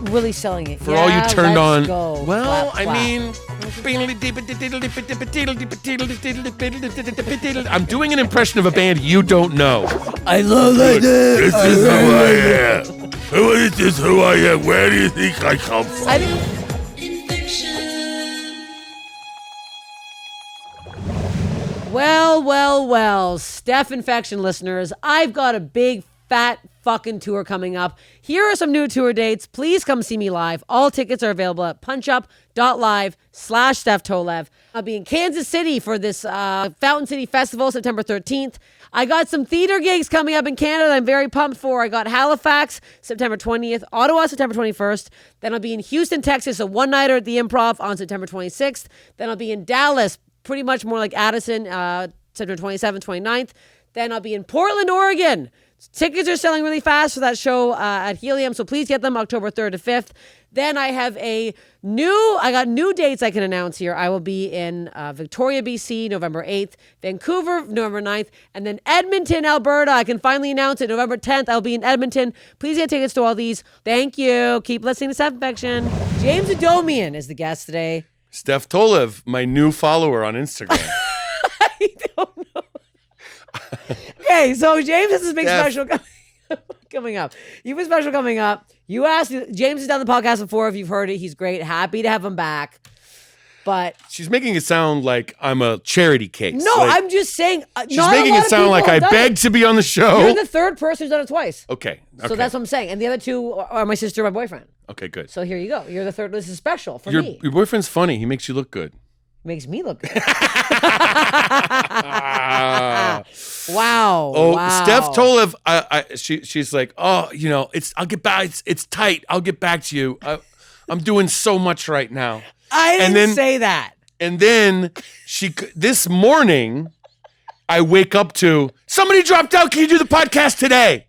really selling it. For all you turned on. Go. Well, Clap, I mean, I'm doing an impression of a band you don't know. I love it. This is who I am. Who is this? Who I am? Where do you think I come from? I think. Well, STEPH INFECTION listeners, I've got a big fat fucking tour coming up. Here are some new tour dates. Please come see me live. All tickets are available at punchup.live/Steph Tolev. I'll be in Kansas City for this Fountain City Festival, September 13th. I got some theater gigs coming up in Canada I'm very pumped for. I got Halifax, September 20th, Ottawa, September 21st. Then I'll be in Houston, Texas, a one-nighter at the Improv on September 26th. Then I'll be in Dallas, pretty much more like Addison, September 27th, 29th. Then I'll be in Portland, Oregon. Tickets are selling really fast for that show at Helium, so please get them October 3rd to 5th. Then I have I got new dates I can announce here. I will be in Victoria, BC, November 8th, Vancouver, November 9th, and then Edmonton, Alberta. I can finally announce it. November 10th, I'll be in Edmonton. Please get tickets to all these. Thank you. Keep listening to Steph Infection. James Adomian is the guest today. Steph Tolev, my new follower on Instagram. I don't know. Okay, so James has this big special coming up. You have a special coming up. You asked, James has done the podcast before. If you've heard it, he's great. Happy to have him back. But she's making it sound like I'm a charity case. No, like, I'm just saying. She's making it sound like I begged to be on the show. You're the third person who's done it twice. Okay. So that's what I'm saying. And the other two are my sister and my boyfriend. Okay, good. So here you go. You're the third. This is special for me. Your boyfriend's funny. He makes you look good. Makes me look good. Wow. Oh, wow. Steph Tolev, she's like, oh, I'll get back. It's tight. I'll get back to you. I'm doing so much right now. I didn't say that. And then this morning, I wake up to somebody dropped out. Can you do the podcast today?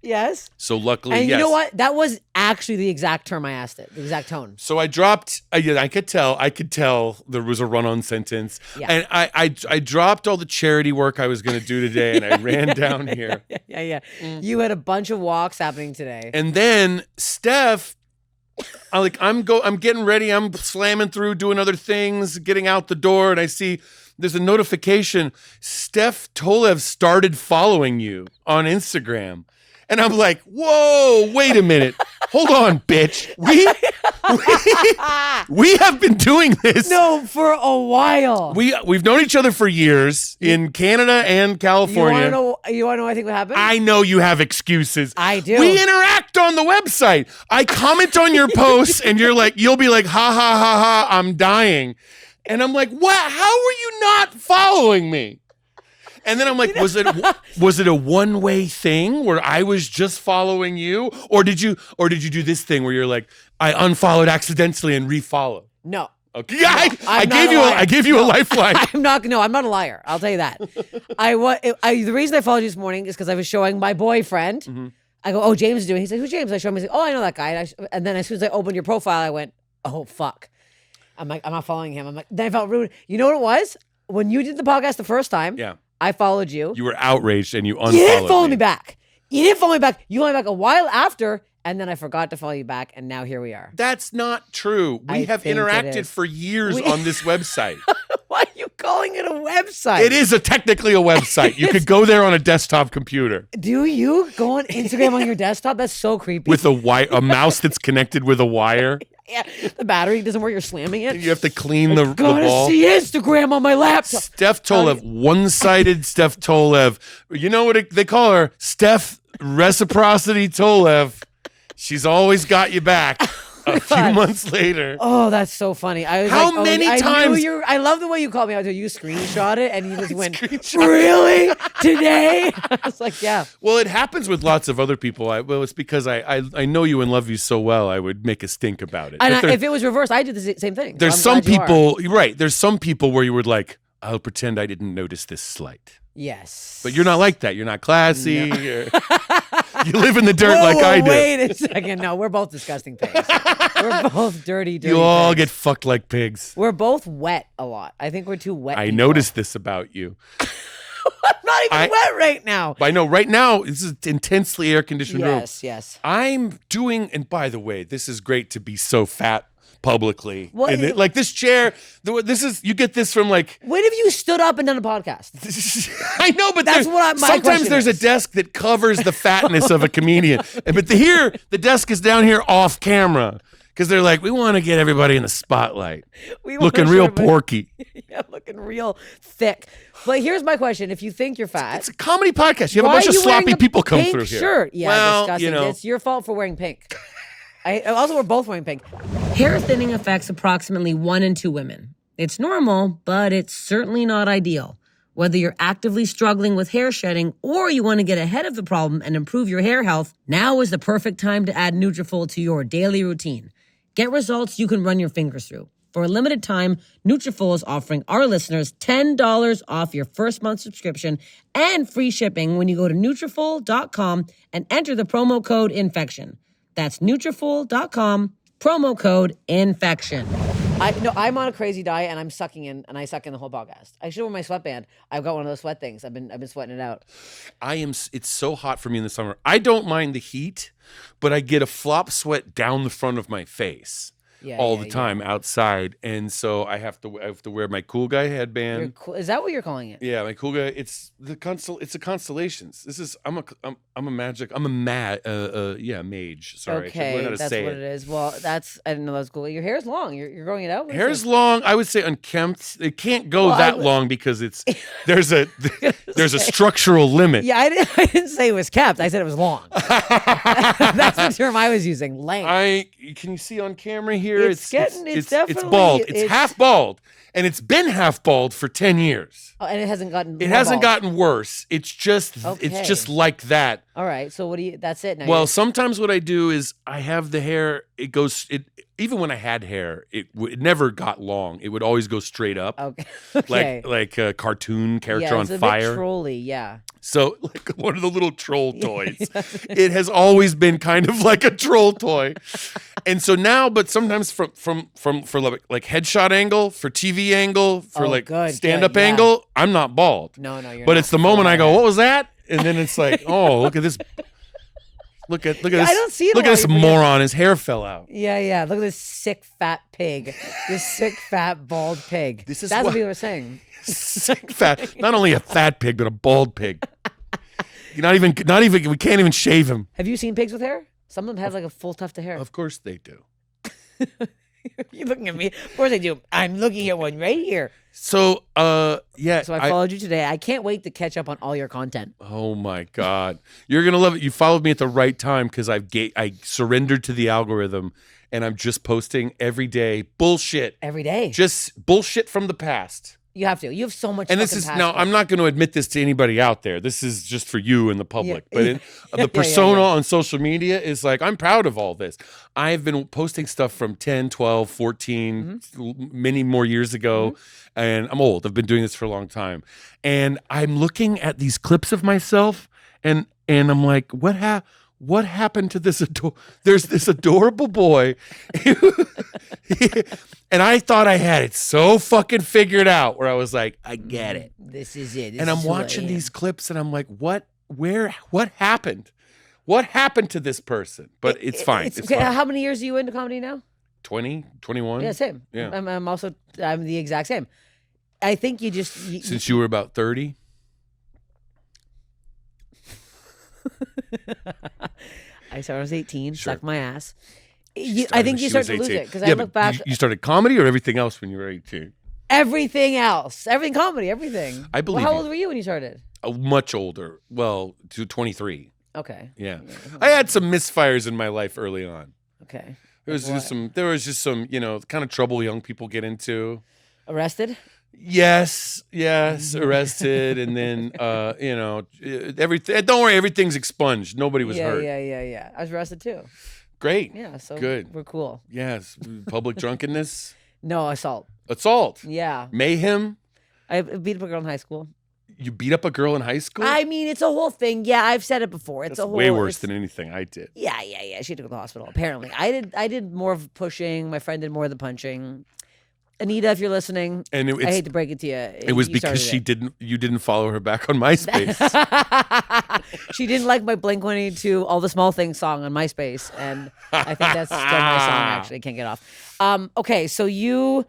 Yes. So luckily, and yes. You know what? That was actually the exact term I asked it, the exact tone. So I dropped. I could tell there was a run-on sentence. Yeah. And I dropped all the charity work I was going to do today, and I ran down here. Yeah. You had a bunch of walks happening today. And then Steph, I'm getting ready. I'm slamming through, doing other things, getting out the door, and I see there's a notification. Steph Tolev started following you on Instagram. And I'm like, whoa, wait a minute. Hold on, bitch. We have been doing this. No, for a while. We've known each other for years in Canada and California. You want to know I think what happened? I know you have excuses. I do. We interact on the website. I comment on your posts and you'll be like, ha, ha, ha, ha, I'm dying. And I'm like, what? How were you not following me? And then I'm like, was it a one-way thing where I was just following you, or did you do this thing where you're like, I unfollowed accidentally and refollow? No. Okay. Yeah, I gave you a lifeline. I'm not a liar. I'll tell you that. The reason I followed you this morning is because I was showing my boyfriend. Mm-hmm. I go, oh, James is doing it. He's like, who's James? I show him. He's like, oh, I know that guy. And then as soon as I opened your profile, I went, oh, fuck. I'm like, I'm not following him. I'm like, then I felt rude. You know what it was? When you did the podcast the first time, yeah. I followed you. You were outraged and you unfollowed me. You didn't follow me back. You followed me back a while after, and then I forgot to follow you back, and now here we are. That's not true. We have interacted for years on this website. Why are you calling it a website? It is technically a website. You could go there on a desktop computer. Do you go on Instagram on your desktop? That's so creepy. With a mouse that's connected with a wire. Yeah, the battery doesn't work. You're slamming it. You have to clean the ball. Gotta see Instagram on my laptop. Steph Tolev, one-sided Steph Tolev. You know what they call her? Steph Reciprocity Tolev. She's always got you back. A few months later. Oh, that's so funny. I was How many times? I love the way you called me out. You screenshot it and you just went, really? Today? I was like, yeah. Well, it happens with lots of other people. It's because I know you and love you so well, I would make a stink about it. And if it was reversed, I did the same thing. There's some people, right. There's some people where you would like, I'll pretend I didn't notice this slight. Yes. But you're not like that. You're not classy. No. You live in the dirt I do. Wait a second. No, we're both disgusting pigs. We're both dirty You all pigs. get fucked like pigs. We're both wet a lot. I think we're too wet. I noticed this about you. I'm not even wet right now. I know right now, this is intensely air-conditioned room. Yes. I'm doing, and by the way, this is great to be so fat publicly. What? Like this chair, this is, you get this from like. When have you stood up and done a podcast? I know, but That's what my sometimes question there's is. a desk that covers the fatness of a comedian. But the desk is down here off camera. Because they're like, we want to get everybody in the spotlight. Looking real porky. Yeah, looking real thick. But here's my question. If you think you're fat. It's a comedy podcast. You have a why bunch are of you wearing sloppy a people come pink through here. Shirt? Yeah, well, disgusting. you know. It's your fault for wearing pink. Also, we're both wearing pink. Hair thinning affects approximately 1 in 2 women. It's normal, but it's certainly not ideal. Whether you're actively struggling with hair shedding or you want to get ahead of the problem and improve your hair health, now is the perfect time to add Nutrafol to your daily routine. Get results you can run your fingers through. For a limited time, Nutrafol is offering our listeners $10 off your first month subscription and free shipping when you go to Nutrafol.com and enter the promo code INFECTION. That's Nutrafol.com, promo code INFECTION. I'm on a crazy diet and I'm sucking in, and I suck in the whole podcast. I should wear my sweatband. I've got one of those sweat things. I've been sweating it out. It's so hot for me in the summer. I don't mind the heat, but I get a flop sweat down the front of my face all the time outside, and so I have to wear my cool guy headband. Is that what you're calling it? Yeah, my cool guy. It's a constellations. This is I'm a mage. Sorry, Okay, that's what it is. Well, I didn't know that was cool. Your hair's long. You're growing it out. Hair's long. I would say unkempt. It can't go that long because there's a structural limit. Yeah, I didn't say it was kept. I said it was long. That's the term I was using. Length. Can you see on camera here? It's definitely bald. It's half bald, and it's been half bald for 10 years. Oh, and it hasn't gotten. It hasn't gotten worse. It's just like that. All right. So that's it now. Well, sometimes what I do is I have the hair. Even when I had hair, it never got long. It would always go straight up. Okay. Like a cartoon character on it's a fire. bit trolly, yeah. So like one of the little troll toys. It has always been kind of like a troll toy. And so now, but sometimes for like headshot angle, for TV angle, for stand-up angle, I'm not bald. No, you're not. But it's the moment I go, what was that? And then it's like, oh, look at this. Look at this. I don't see it. Look at this moron. His hair fell out. Yeah. Look at this sick fat pig. This sick fat bald pig. That's what people are saying. Sick fat. Not only a fat pig, but a bald pig. Not even. We can't even shave him. Have you seen pigs with hair? Some of them have like a full tuft of hair. Of course they do. You're looking at me. Of course I do. I'm looking at one right here. So, yeah. So I followed you today. I can't wait to catch up on all your content. Oh my God. You're going to love it. You followed me at the right time because I surrendered to the algorithm and I'm just posting every day bullshit. Every day. Just bullshit from the past. You have to. You have so much. And this is now. I'm not going to admit this to anybody out there. This is just for you and the public. Yeah. But the persona on social media is like, I'm proud of all this. I've been posting stuff from 10, 12, 14, many more years ago, and I'm old. I've been doing this for a long time, and I'm looking at these clips of myself, and I'm like, what happened to this? There's this adorable boy. And I thought I had it so fucking figured out where I was like, I get it. This is it. And I'm watching these clips and I'm like, what happened? What happened to this person? But it's fine. It's fine. How many years are you into comedy now? 20, 21. Yeah, same. Yeah. I'm the exact same. I think Since you were about 30? I started when I was 18, Sure. sucked my ass. I think you start to lose it because I look back. You started comedy or everything else when you were 18? Everything else. Everything comedy, everything. I believe How you. old were you when you started? Much older. Well, to 23. Okay. Yeah. I had some misfires in my life early on. Okay. There was just some, kind of trouble young people get into. Arrested? Yes, arrested, and then everything. Don't worry, everything's expunged. Nobody was hurt. Yeah. I was arrested too. Great. Yeah, so good. We're cool. Yes, public drunkenness. No, assault. Yeah. Mayhem. I beat up a girl in high school. You beat up a girl in high school? I mean, it's a whole thing. Yeah, I've said it before. It's That's way worse than anything I did. Yeah. She had to go to the hospital. Apparently, I did more of pushing. My friend did more of the punching. Anita, if you're listening, And I hate to break it to you. it was because you didn't follow her back on MySpace. She didn't like my Blink-182 All the Small Things song on MySpace, and I think that's still my song. Actually, can't get off. Okay, so you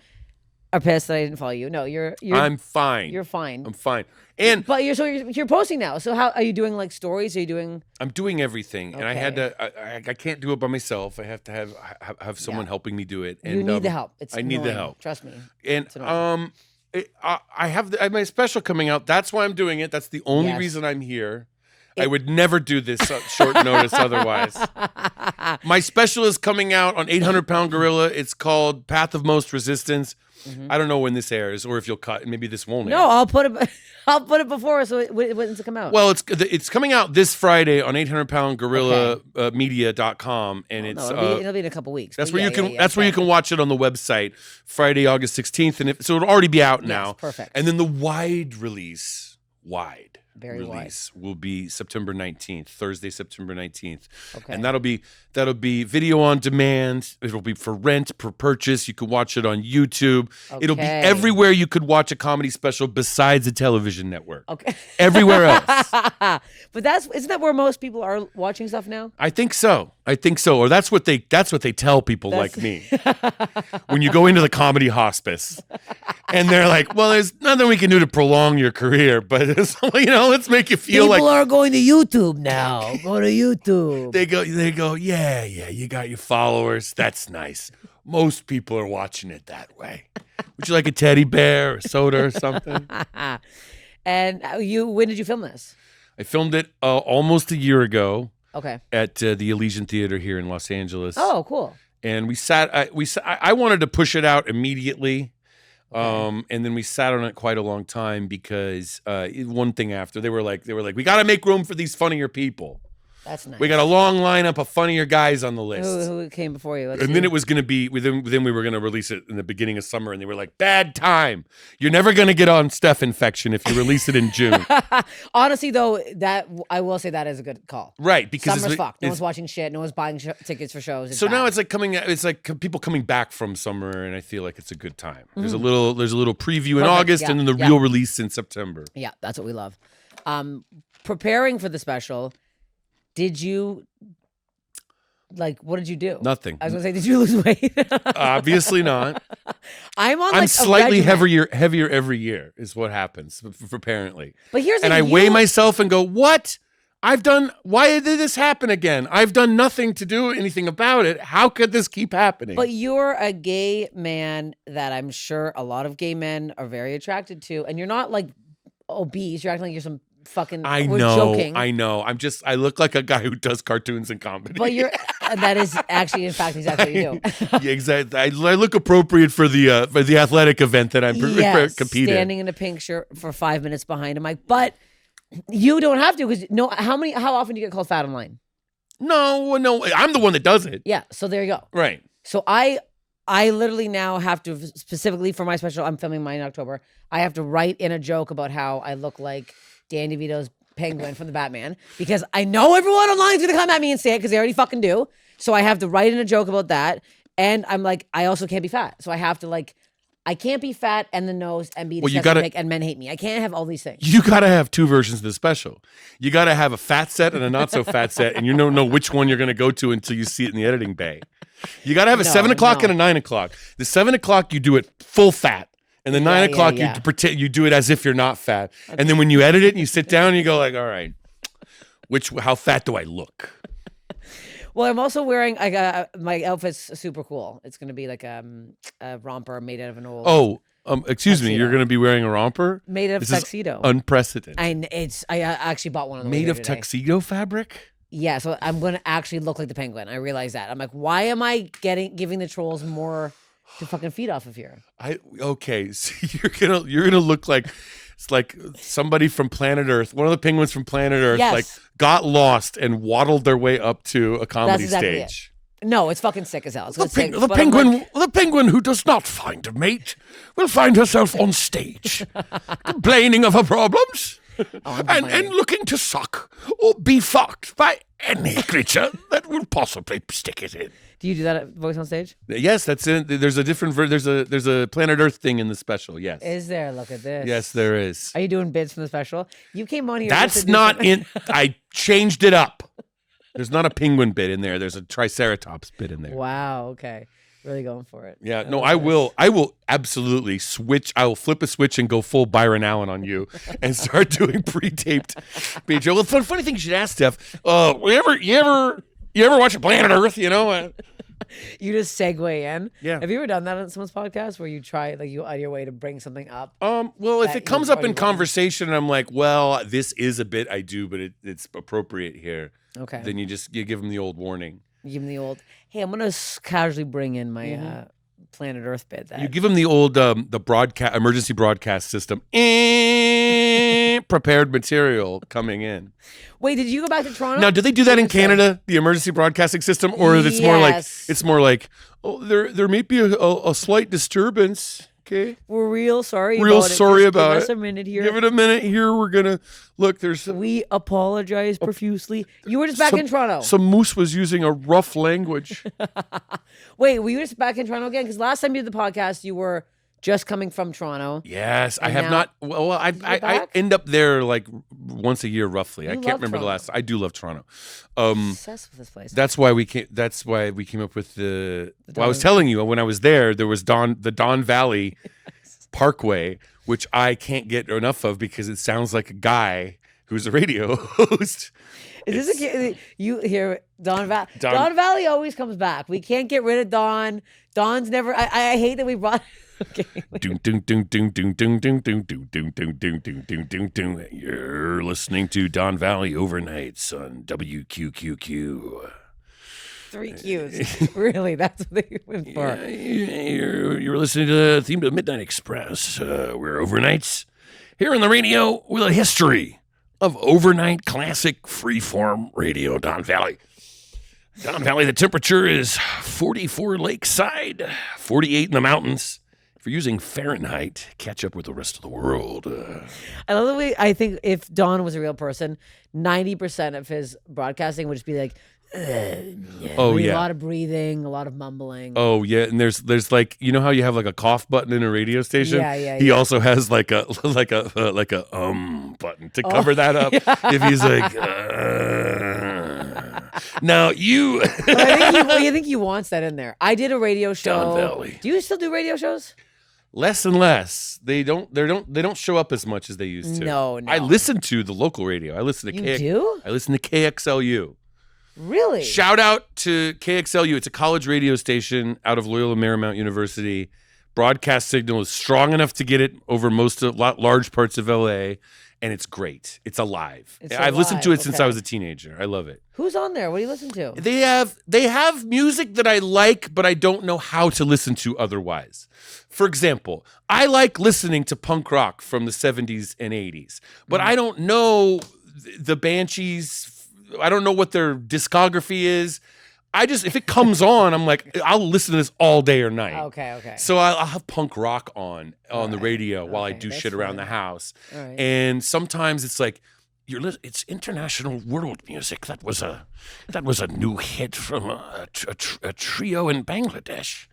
are pissed that I didn't follow you. No, you're. I'm fine. You're fine. I'm fine. And But you're posting now. So how are you doing? Like stories? Are you doing? I'm doing everything, and I had Okay. to. I can't do it by myself. I have to have someone helping me do it. And You need the help. It's I need the annoying. help. Trust me. And It's annoying. I have my special coming out. That's why I'm doing it. That's the only Yes. reason I'm here. I would never do this short notice otherwise. My special is coming out on 800 Pound Gorilla. It's called Path of Most Resistance. I don't know when this airs or if you'll cut. Maybe this won't air. No, I'll put it. I'll put it before. So when's it come out? Well, it's coming out this Friday on 800 Pound Gorilla media.com, and it's it'll be in a couple weeks. that's but where yeah, you can yeah, that's where you can watch it on the website Friday, August 16th, and so it'll already be out now. perfect. And then the wide release, Very release will be September 19th, Thursday, September 19th. Okay. And that'll be video on demand. It'll be for rent, per purchase. You can watch it on YouTube. It'll be Okay. everywhere you could watch a comedy special besides a television network. Okay. Everywhere else. But isn't that where most people are watching stuff now? I think so. Or that's what they tell people like me. When you go into the comedy hospice and they're like, well, there's nothing we can do to prolong your career, but it's, let's make you feel People like are going to YouTube now. Go to YouTube. they go, yeah, you got your followers. That's nice. Most people are watching it that way. Would you like a teddy bear or soda or something? And when did you film this? I filmed it almost a year ago Okay. at the Elysian Theater here in Los Angeles. Oh, cool. And I wanted to push it out immediately. And then we sat on it quite a long time because one thing after they were like, we got to make room for these funnier people. That's nice. We got a long lineup of funnier guys on the list. Who came before you? And then it was going to be, then we were going to release it in the beginning of summer, and they were like, bad time. You're never going to get on STEPH INFECTION if you release it in June. Honestly, though, that I will say that is a good call. Right. Because Summer's fucked. No one's watching shit. No one's buying tickets for shows. So now it's like people coming back from summer, and I feel like it's a good time. There's a little preview in Perfect, August, yeah, and then the yeah. real release in September. Yeah, that's what we love. Preparing for the special, did you what did you do? Nothing. I was gonna say, did you lose weight? Obviously not. I'm on. I'm a slightly regimen. heavier every year is what happens apparently. But here's and the I thing, weigh myself and go, what? Why did this happen again? I've done nothing to do anything about it. How could this keep happening? But you're a gay man that I'm sure a lot of gay men are very attracted to, and you're not like obese. You're acting like you're some fucking. We're joking. I know. I look like a guy who does cartoons and comedy. But that is actually, in fact, exactly what you do. Yeah, exactly. I look appropriate for the athletic event that I'm Yes, competing. standing in a pink shirt for 5 minutes behind a mic. But you don't have to because how often do you get called fat online? No, I'm the one that does it. Yeah, so there you go. Right. So I literally now have to, specifically for my special, I'm filming mine in October, I have to write in a joke about how I look like Dan DeVito's Penguin from the Batman, because I know everyone online is going to come at me and say it because they already fucking do. So I have to write in a joke about that. And I'm like, I also can't be fat. So I have to I can't be fat and the nose and be disgusting and men hate me. I can't have all these things. You got to have two versions of the special. You got to have a fat set and a not so fat set, and you don't know which one you're going to go to until you see it in the editing bay. You got to have a 7 o'clock and a 9 o'clock. The 7 o'clock, you do it full fat. And the 9 o'clock, you pretend you do it as if you're not fat. Okay. And then when you edit it and you sit down and you go like, all right, how fat do I look? Well, I'm also wearing my outfit's super cool. It's going to be like a romper made out of an old. Excuse me. You're going to be wearing a romper made out of tuxedo. Unprecedented. I actually bought one on the way made of today. tuxedo fabric. Yeah, so I'm going to actually look like the Penguin. I realize that. I'm like, why am I giving the trolls more to fucking feed off of here? So you're gonna look like it's like somebody from planet Earth, one of the penguins from planet Earth, like got lost and waddled their way up to a comedy stage. No, it's fucking sick as hell. The penguin who does not find a mate will find herself on stage, complaining of her problems. and looking to suck or be fucked by any creature that will possibly stick it in. Do you do that at Voice on Stage? Yes, that's it. There's a different there's a Planet Earth thing in the special. Yes. Is there? Look at this. Yes, there is. Are you doing bits from the special? You came on here. That's not in. I changed it up. There's not a penguin bit in there. There's a Triceratops bit in there. Wow. Okay. Really going for it. Yeah. No, I will absolutely switch. I will flip a switch and go full Byron Allen on you and start doing pre-taped BJ. Well, the funny thing you should ask, Steph. You ever watch Planet Earth? You know. You just segue in. Yeah. Have you ever done that on someone's podcast where you try you on your way to bring something up? Well, if it comes up in conversation and I'm like, well, this is a bit I do, but it's appropriate here. Okay. Then you give them the old warning. You give them the old, hey, I'm going to casually bring in my Planet Earth bit. You give them the old emergency broadcast system. Prepared material coming in. Wait, did you go back to Toronto? Now, do they do that in Canada, the emergency broadcasting system, or it's more like oh, there may be a slight disturbance. Okay, we're real sorry. Real about sorry it. about Give us it. a minute here. Give it a minute here. We're gonna look. We apologize profusely. You were just back in Toronto. Some moose was using a rough language. Wait, were you just back in Toronto again? Because last time you did the podcast, you were just coming from Toronto. Yes, I have not. Well, I end up there like once a year roughly. I can't remember the last. I do love Toronto. Obsessed with this place. That's why we came. That's why we came up with the. Well, I was telling you when I was there was the Don Valley Parkway, which I can't get enough of because it sounds like a guy who's a radio host. Is this you hear Don Valley? Don Valley always comes back. We can't get rid of Don. Don's never. I hate that we brought. Okay. You're listening to Don Valley Overnights on WQQQ. 3 Qs. Really, that's what they went for. You're listening to the theme to Midnight Express. We're overnights here on the radio with a history of overnight classic freeform radio. Don Valley. Don Valley, the temperature is 44 lakeside, 48 in the mountains. If you're using Fahrenheit, catch up with the rest of the world. I love the way I think if Don was a real person, 90% of his broadcasting would just be like, a lot of breathing, a lot of mumbling. Oh yeah, and there's like, you know how you have like a cough button in a radio station? Yeah. He also has like a button to cover that up. Yeah. If he's like, now you. I think he wants that in there. I did a radio show. Don Valley. Do you still do radio shows? Less and less. They don't show up as much as they used to. No. I listen to the local radio. I listen to I listen to KXLU. Really? Shout out to KXLU. It's a college radio station out of Loyola Marymount University. Broadcast signal is strong enough to get it over large parts of LA, and it's great. It's alive. I've listened to it since I was a teenager. I love it. Who's on there? What do you listen to? They have music that I like, but I don't know how to listen to otherwise. For example, I like listening to punk rock from the 70s and 80s, but I don't know the Banshees. I don't know what their discography is. If it comes on, I'm like, I'll listen to this all day or night. Okay. So I'll have punk rock on the radio while I do shit around the house. Right. And sometimes it's like, it's international world music. That was a new hit from a trio in Bangladesh.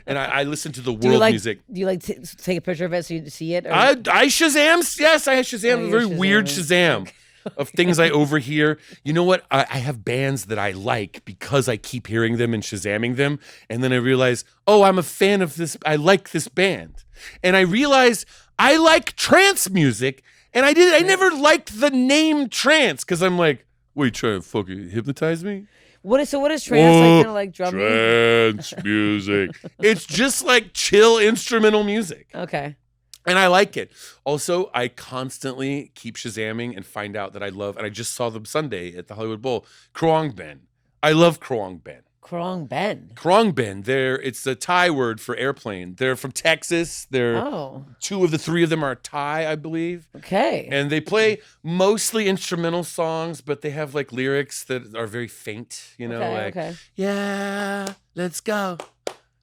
And I listen to the world music. Do you like take a picture of it so you see it? Or? I Shazam. Yes, I Shazam. A very weird Shazam. Of things I overhear. You know what? I have bands that I like because I keep hearing them and Shazamming them. And then I realize, I'm a fan of this. I like this band. And I realize I like trance music. And I never liked the name trance because I'm like, what, you trying to fucking hypnotize me? What is trance? Kind of like drumming? Trance music. It's just like chill instrumental music. Okay. And I like it. Also, I constantly keep Shazamming and find out that I love, and I just saw them Sunday at the Hollywood Bowl, Krongben. I love Krongben. Krongben. Krongben. It's the Thai word for airplane. They're from Texas. Two of the three of them are Thai, I believe. Okay. And they play mostly instrumental songs, but they have like lyrics that are very faint, you know, okay. yeah, let's go.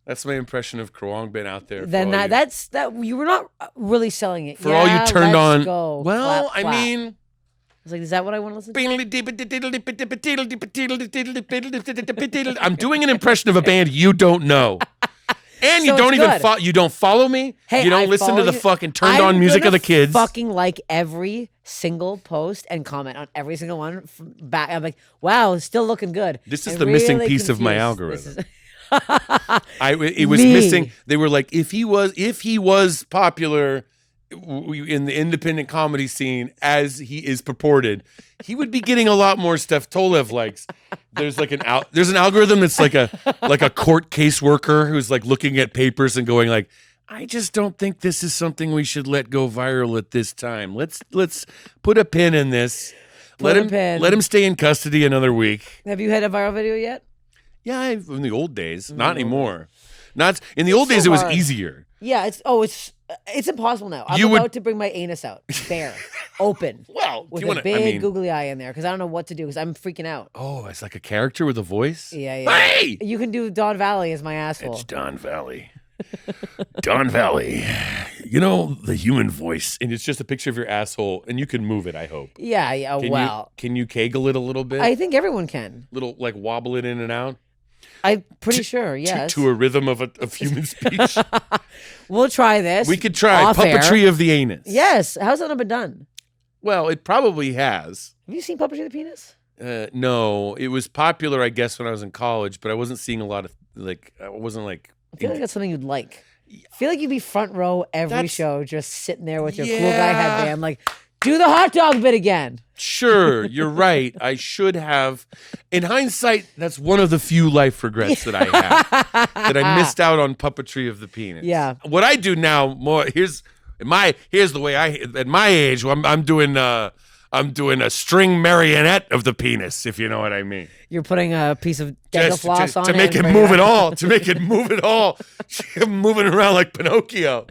That's my impression of Khruangbin out there. Then that's you were not really selling it. For all you turned on. Go. Well, Clap, I clap. mean. I was like, is that what I want to listen to? I'm doing an impression of a band you don't know. And So you don't it's even good. you don't follow me. Hey, you don't I listen to follow the you. fucking turned on music of the kids. Fucking like every single post and comment on every single one from back. I'm like, wow, it's still looking good. This is I'm the missing really piece of my confused. algorithm. This is- It was Me. missing. They were like, if he was popular in the independent comedy scene as he is purported, he would be getting a lot more Steph Tolev likes. There's like there's an algorithm that's like a court caseworker who's like looking at papers and going like, I just don't think this is something we should let go viral at this time. Let's put a pin in this. Let him stay in custody another week. Have you had a viral video yet? Yeah, in the old days, not anymore. Not in the old days. so It was hard. easier. Yeah, it's impossible now. I'm You would- about to bring my anus out, bare, open, Well, with do you a want to? big I mean, googly eye in there because I don't know what to do because I'm freaking out. oh, it's like a character with a voice. Yeah. Hey, You can do Don Valley as my asshole. it's Don Valley. Don Valley. You know the human voice, and it's just a picture of your asshole, and you can move it. I hope. Yeah. Can you kegel it a little bit? I think everyone can. Little like wobble it in and out. I'm pretty sure. Yes. To a rhythm of human speech. We'll try this. We could try off air. puppetry of the anus. Yes. How's that not been done? Well, it probably has. Have you seen puppetry of the penis? No, it was popular, I guess, when I was in college, but I wasn't seeing a lot of I wasn't like. I feel like that's something you'd like. I feel like you'd be front row every That's- show, just sitting there with your cool guy Yeah. headband, like, do the hot dog bit again. Sure, you're right. I should have. In hindsight, that's one of the few life regrets that I have. That I missed out on puppetry of the penis. Yeah. What I do now more here's the way at my age. I'm doing a string marionette of the penis, if you know what I mean. You're putting a piece of dental floss on to it. make it and move bring it all. To make it move it all. I'm moving around like Pinocchio.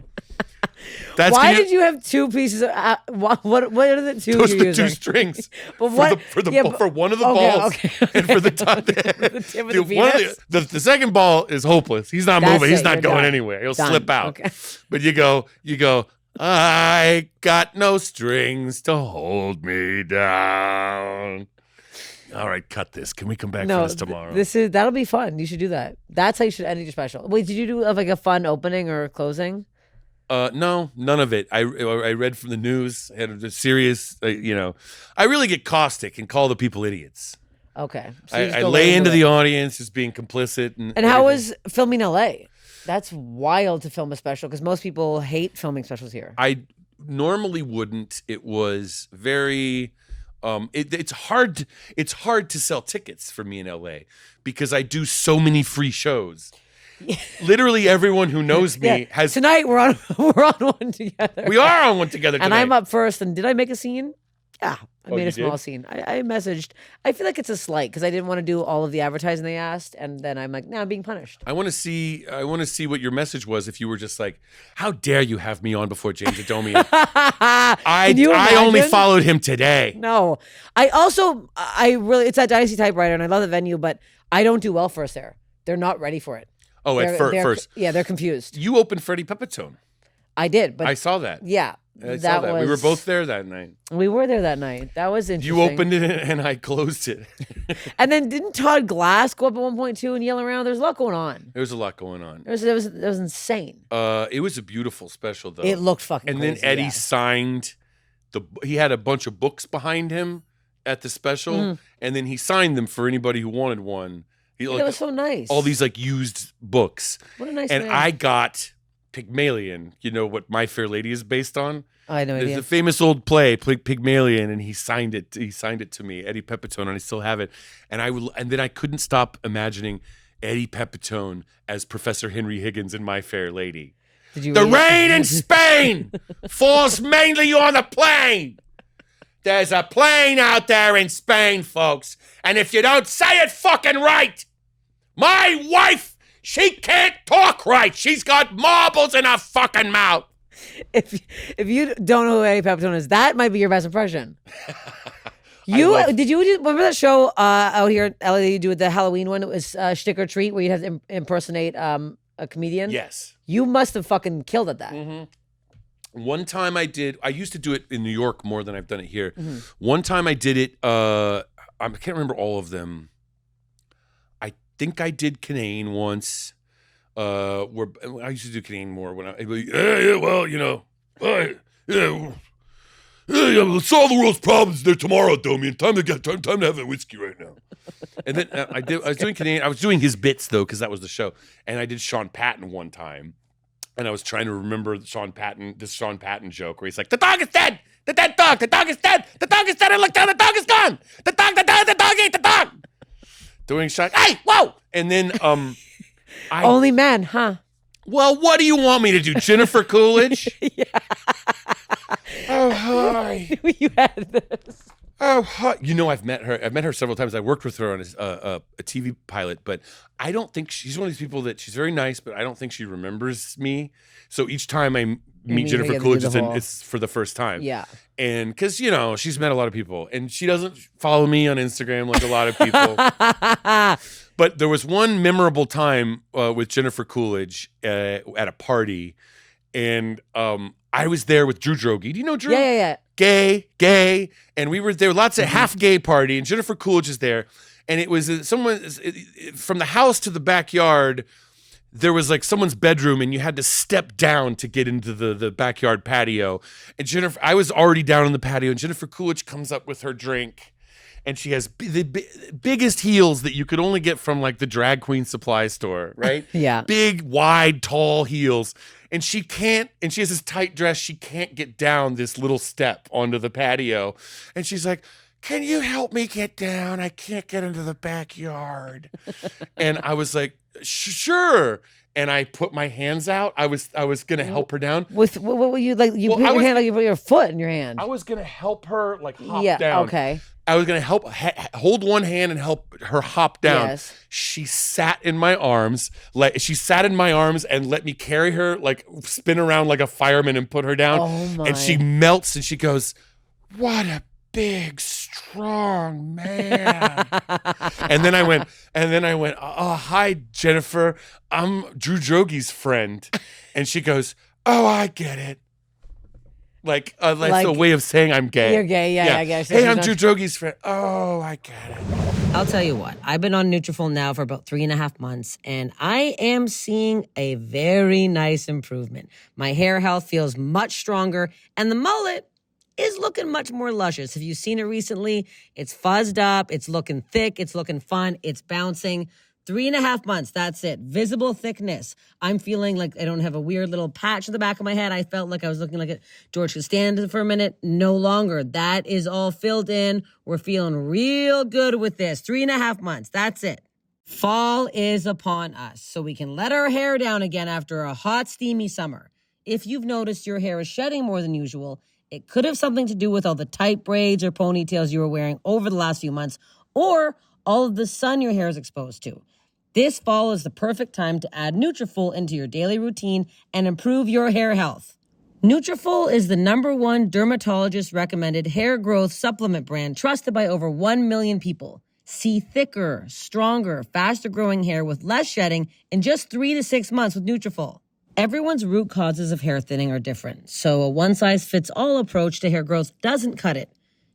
That's Why did you have two pieces of what are the two Those are you're the two using? strings. But what for but- one of the okay, balls okay. and for the top. The tip of the one penis? the second ball is hopeless. He's not That's moving. He's it, not you're going done. anywhere. He'll Done. slip out. Okay. But you go. I got no strings to hold me down. All right, cut this. Can we come back for this tomorrow? That'll be fun. You should do that. That's how you should end your special. Wait, did you do like a fun opening or closing? No, none of it. I read from the news. I had a serious, I really get caustic and call the people idiots. Okay. So you just I go lay right into the it. audience as being complicit. And how everything. was filming in LA? That's wild to film a special because most people hate filming specials here. I normally wouldn't. It was very. It's hard. It's hard to sell tickets for me in LA because I do so many free shows. Literally everyone who knows me has. Tonight we're on one together. We are on one together tonight. And I'm up first. And did I make a scene? Yeah, I made you a small did? scene. I messaged. I feel like it's a slight because I didn't want to do all of the advertising they asked, and then I'm like, I'm being punished. I want to see what your message was. If you were just like, "How dare you have me on before James Adomian?" Can you I only imagine? followed him today. No, I really it's at Dynasty Typewriter, and I love the venue, but I don't do well first there. They're not ready for it. Oh, at first, yeah, they're confused. you opened Freddie Pepitone. I did, but I saw that. yeah, I saw that. We were both there that night. We were there that night. That was interesting. You opened it and I closed it. and then didn't Todd Glass go up at 1.2 and yell around? There's a lot going on. There was a lot going on. It was insane. It was a beautiful special though. It looked fucking. And crazy, then Eddie yeah. signed he had a bunch of books behind him at the special, and then he signed them for anybody who wanted one. He, That was so nice. all these like used books. What a nice And man. I got Pygmalion. You know what My Fair Lady is based on? I had no There's idea. a famous old play, Pygmalion, and he signed it. He signed it to me, Eddie Pepitone, and I still have it. And then I couldn't stop imagining Eddie Pepitone as Professor Henry Higgins in My Fair Lady. Did you The read it? rain in Spain falls mainly on the plain. There's a plane out there in Spain, folks. And if you don't say it fucking right, my wife, she can't talk right. She's got marbles in her fucking mouth. If you don't know who Eddie Pepitone is, that might be your best impression. Did you remember that show out here in LA that you do with the Halloween one? It was Stick or Treat, where you'd have to impersonate a comedian? Yes. You must have fucking killed at that. One time I used to do it in New York more than I've done it here. One time I did it, I can't remember all of them. I think I did Canaan once. Where I used to do Canaan more when let's solve the world's problems there tomorrow, Adomian. Time to have a whiskey right now. And then I was doing Canadian. I was doing his bits though, because that was the show. And I did Sean Patton one time, and I was trying to remember this Sean Patton joke where he's like, "The dog is dead. The dead dog. The dog is dead. The dog is dead. I look down. The dog is gone. The dog ate the dog." Doing shot. Hey, whoa! And then Only men, huh? Well, what do you want me to do, Jennifer Coolidge? Yeah. Oh, hi. You had this. Oh, hi. You know, I've met her. I've met her several times. I worked with her on a TV pilot, but I don't think she's one of these people that she's very nice, but I don't think she remembers me. So each time I meet Jennifer Coolidge, it's for the first time. Yeah. And because, you know, she's met a lot of people, and she doesn't follow me on Instagram like a lot of people. But there was one memorable time with Jennifer Coolidge at a party, and I was there with Drew Droege. Do you know Drew? Yeah. Gay. And we were there, lots of half-gay party, and Jennifer Coolidge is there. And it was from the house to the backyard, there was like someone's bedroom, and you had to step down to get into the backyard patio. And I was already down in the patio, and Jennifer Coolidge comes up with her drink. And she has the biggest heels that you could only get from like the drag queen supply store, right? Yeah. Big, wide, tall heels. And she has this tight dress. She can't get down this little step onto the patio. And she's like, "Can you help me get down? I can't get into the backyard." And I was like, "Sure." And I put my hands out. I was gonna help her down. What were you like? You put your hand like you put your foot in your hand. I was gonna help her like hop Yeah. down. Okay. I was gonna hold one hand and help her hop down. Yes. She sat in my arms, and let me carry her, like spin around like a fireman and put her down. Oh my. And she melts and she goes, "What a big, strong man." and then I went, "Oh, hi, Jennifer. I'm Drew Droge's friend." And she goes, "Oh, I get it." Like a way of saying I'm gay. You're gay, yeah. I guess. Hey, I'm Drew Droge's friend. Oh, I get it. I'll tell you what, I've been on Nutrafol now for about 3.5 months, and I am seeing a very nice improvement. My hair health feels much stronger, and the mullet is looking much more luscious. Have you seen it recently? It's fuzzed up, it's looking thick, it's looking fun, it's bouncing. 3.5 months, that's it. Visible thickness. I'm feeling like I don't have a weird little patch in the back of my head. I felt like I was looking like a George Costanza for a minute. No longer. That is all filled in. We're feeling real good with this. 3.5 months, that's it. Fall is upon us, so we can let our hair down again after a hot, steamy summer. If you've noticed your hair is shedding more than usual, it could have something to do with all the tight braids or ponytails you were wearing over the last few months, or all of the sun your hair is exposed to. This fall is the perfect time to add Nutrafol into your daily routine and improve your hair health. Nutrafol is the #1 dermatologist-recommended hair growth supplement brand trusted by over 1 million people. See thicker, stronger, faster-growing hair with less shedding in just 3 to 6 months with Nutrafol. Everyone's root causes of hair thinning are different, so a one-size-fits-all approach to hair growth doesn't cut it.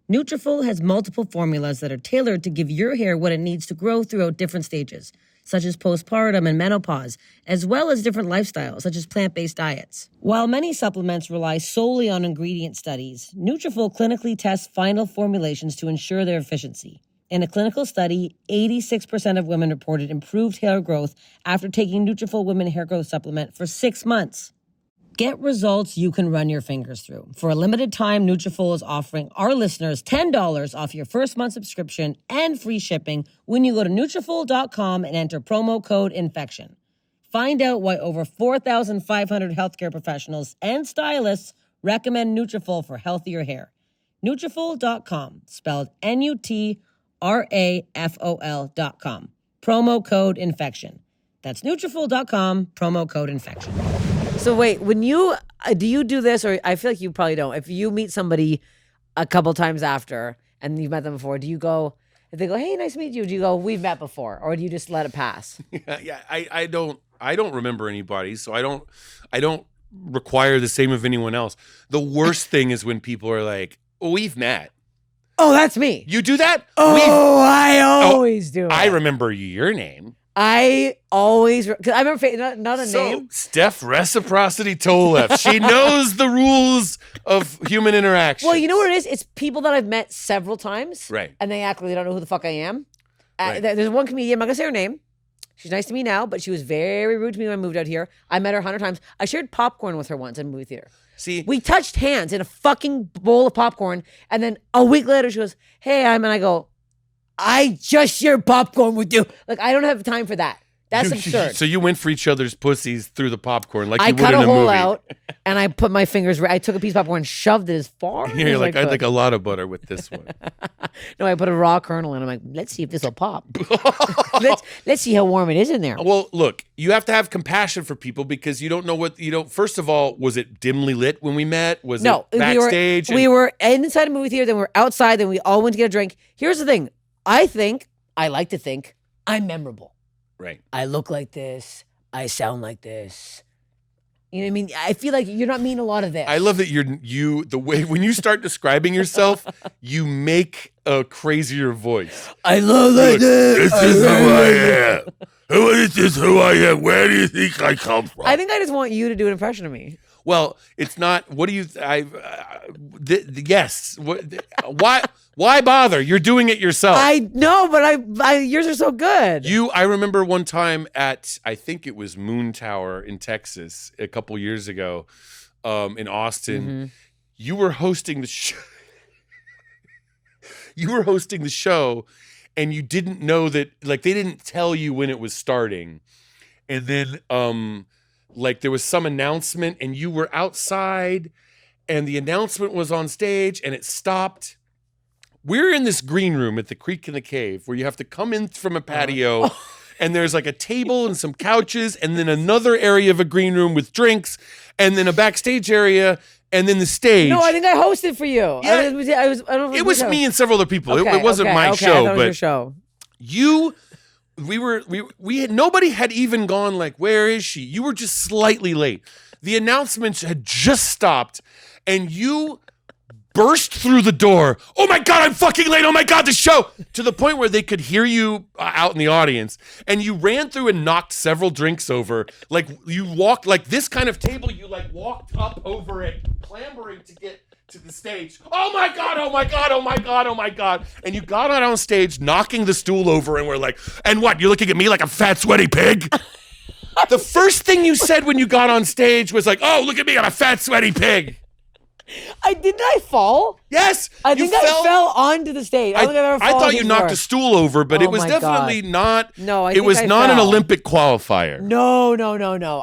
Nutrafol has multiple formulas that are tailored to give your hair what it needs to grow throughout different stages, such as postpartum and menopause, as well as different lifestyles, such as plant-based diets. While many supplements rely solely on ingredient studies, Nutrafol clinically tests final formulations to ensure their efficiency. In a clinical study, 86% of women reported improved hair growth after taking Nutrafol Women Hair Growth Supplement for 6 months. Get results you can run your fingers through. For a limited time, Nutrafol is offering our listeners $10 off your first month subscription and free shipping when you go to Nutrafol.com and enter promo code INFECTION. Find out why over 4,500 healthcare professionals and stylists recommend Nutrafol for healthier hair. Nutrafol.com, spelled Nutrafol.com. Promo code INFECTION. That's Nutrafol.com, promo code INFECTION. So wait, when you do you do this, or I feel like you probably don't. If you meet somebody a couple times after and you've met them before, do you go? If they go, "Hey, nice to meet you," do you go, "We've met before," or do you just let it pass? Yeah, I don't. I don't remember anybody, so I don't require the same of anyone else. The worst thing is when people are like, "Oh, we've met." Oh, that's me. You do that? I always do it. I remember your name. I always, because I remember not a name. Steph Reciprocity Tolev. She knows the rules of human interaction. Well, you know what it is? It's people that I've met several times. Right. And they act like they don't know who the fuck I am. Right. There's one comedian, I'm not going to say her name. She's nice to me now, but she was very rude to me when I moved out here. I met her 100 times. I shared popcorn with her once in a movie theater. See, we touched hands in a fucking bowl of popcorn. And then a week later, she goes, "Hey, and I go, I just shared popcorn with you." Like, I don't have time for that. That's absurd. So you went for each other's pussies through the popcorn like you would cut in a a hole movie. out, and I put my fingers. I took a piece of popcorn and shoved it as far. You're as like, I I'd could. like a lot of butter with this one. No, I put a raw kernel in. I'm like, let's see if this will pop. let's see how warm it is in there. Well, look, you have to have compassion for people because you don't know what you don't. First of all, was it dimly lit when we met? Was it backstage? We were inside a movie theater, then we were outside, then we all went to get a drink. Here's the thing. I like to think I'm memorable. Right. I look like this. I sound like this. You know what I mean? I feel like you're not mean a lot of this. I love that the way when you start describing yourself, you make a crazier voice. I look like this. This is who I am. Who is this? Who I am? Where do you think I come from? I think I just want you to do an impression of me. Well, it's not. What do you? Yes. Why bother? You're doing it yourself. I know, but yours are so good. I remember one time at, I think it was Moon Tower in Texas a couple years ago, in Austin. Mm-hmm. You were hosting the show. You were hosting the show, and you didn't know that. Like, they didn't tell you when it was starting, and then like there was some announcement, and you were outside, and the announcement was on stage, and it stopped. We're in this green room at the Creek in the Cave where you have to come in from a patio and there's like a table and some couches and then another area of a green room with drinks and then a backstage area and then the stage. No, I think I hosted for you. Yeah. I don't know if It was me and several other people. Okay, it wasn't my I show, thought it was but your show. we had, nobody had even gone like, where is she? You were just slightly late. The announcements had just stopped and you burst through the door. "Oh my God, I'm fucking late. Oh my God, the show," to the point where they could hear you out in the audience. And you ran through and knocked several drinks over. Like you walked, like this kind of table, you like walked up over it, clambering to get to the stage. "Oh my God, oh my God, oh my God, oh my God." And you got on stage, knocking the stool over, and we're like, "And what? You're looking at me like a fat, sweaty pig?" The first thing you said when you got on stage was like, "Oh, look at me, I'm a fat, sweaty pig." Didn't I fall? Yes, I think I fell onto the stage. I thought you knocked a stool over, but it was definitely not. No, it was not an Olympic qualifier. No.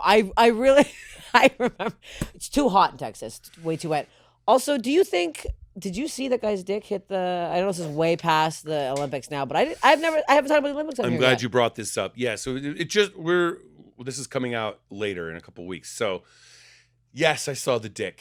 I really, I remember. It's too hot in Texas. It's way too wet. Also, did you see that guy's dick hit the? I know this is way past the Olympics now, but I haven't talked about the Olympics. I'm glad you brought this up. Yeah, so this is coming out later in a couple weeks. So, yes, I saw the dick.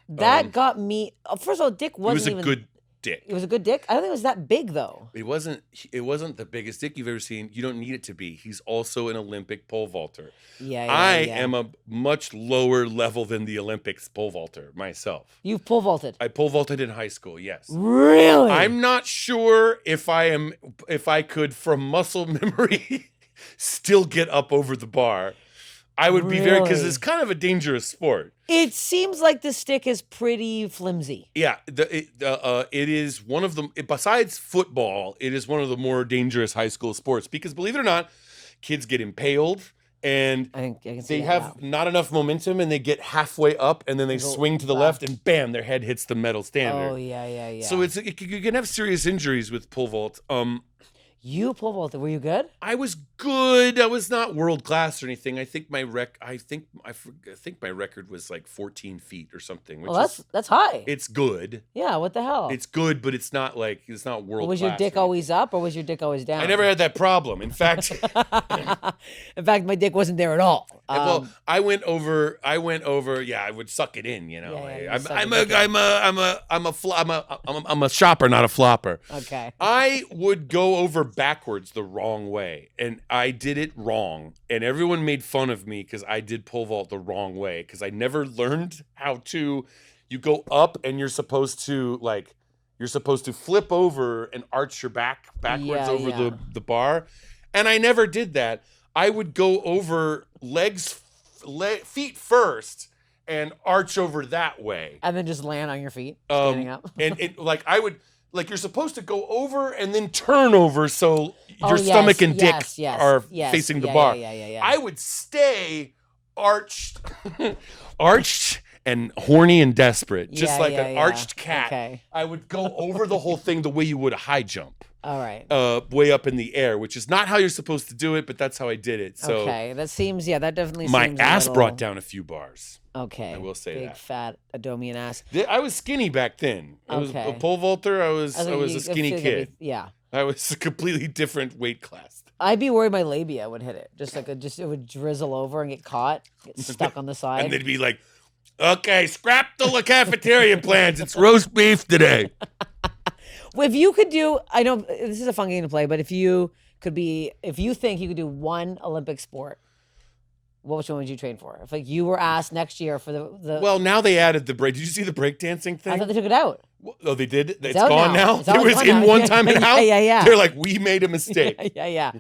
That got me. First of all, dick wasn't even. It was a good dick. It was a good dick. I don't think it was that big though. It wasn't the biggest dick you've ever seen. You don't need it to be. He's also an Olympic pole vaulter. Yeah. I am a much lower level than the Olympics pole vaulter myself. You've pole vaulted. I pole vaulted in high school. Yes. Really? I'm not sure if I could from muscle memory still get up over the bar. I would be very, because it's kind of a dangerous sport. It seems like the stick is pretty flimsy. Yeah, it is one of the, besides football, it is one of the more dangerous high school sports because, believe it or not, kids get impaled and I can see they have not enough momentum and they get halfway up and then they swing to the left and bam, their head hits the metal standard. Oh, yeah. So you can have serious injuries with pole vault. You pole vaulted. Were you good? I was good. I was not world class or anything. I think my record was like 14 feet or something. Which that's high. It's good. Yeah. What the hell? It's good, but it's not world class. Was your dick always up or was your dick always down? I never had that problem. In fact, my dick wasn't there at all. Well, I went over. Yeah, I would suck it in. You know, I'm a shopper, not a flopper. Okay. I would go over backwards the wrong way, and I did it wrong, and everyone made fun of me because I did pole vault the wrong way because I never learned how to. You go up, and you're supposed to flip over and arch your backwards over the bar, and I never did that. I would go over feet first and arch over that way, and then just land on your feet, standing up. and like I would. Like you're supposed to go over and then turn over so your stomach and dick are facing the bar. Yeah. I would stay arched and horny and desperate, just like an arched cat. Okay. I would go over the whole thing the way you would a high jump. All right. Way up in the air, which is not how you're supposed to do it, but that's how I did it. So okay, that definitely my seems ass brought down a few bars. Okay. I will say big, that. Big fat Adomian ass. I was skinny back then. I was a pole vaulter. I was a skinny kid. Yeah. I was a completely different weight class. I'd be worried my labia would hit it. It would drizzle over and get caught, get stuck on the side. And they'd be like, okay, scrap the cafeteria plans. It's roast beef today. If you could do, I know this is a fun game to play, but if you think you could do one Olympic sport, which one would you train for? If like you were asked next year for the Well, now they added the break. Did you see the breakdancing thing? I thought they took it out. Oh, they did? It's out gone now? It's always It was gone in now. one time and out? Yeah. They're like, we made a mistake. Yeah.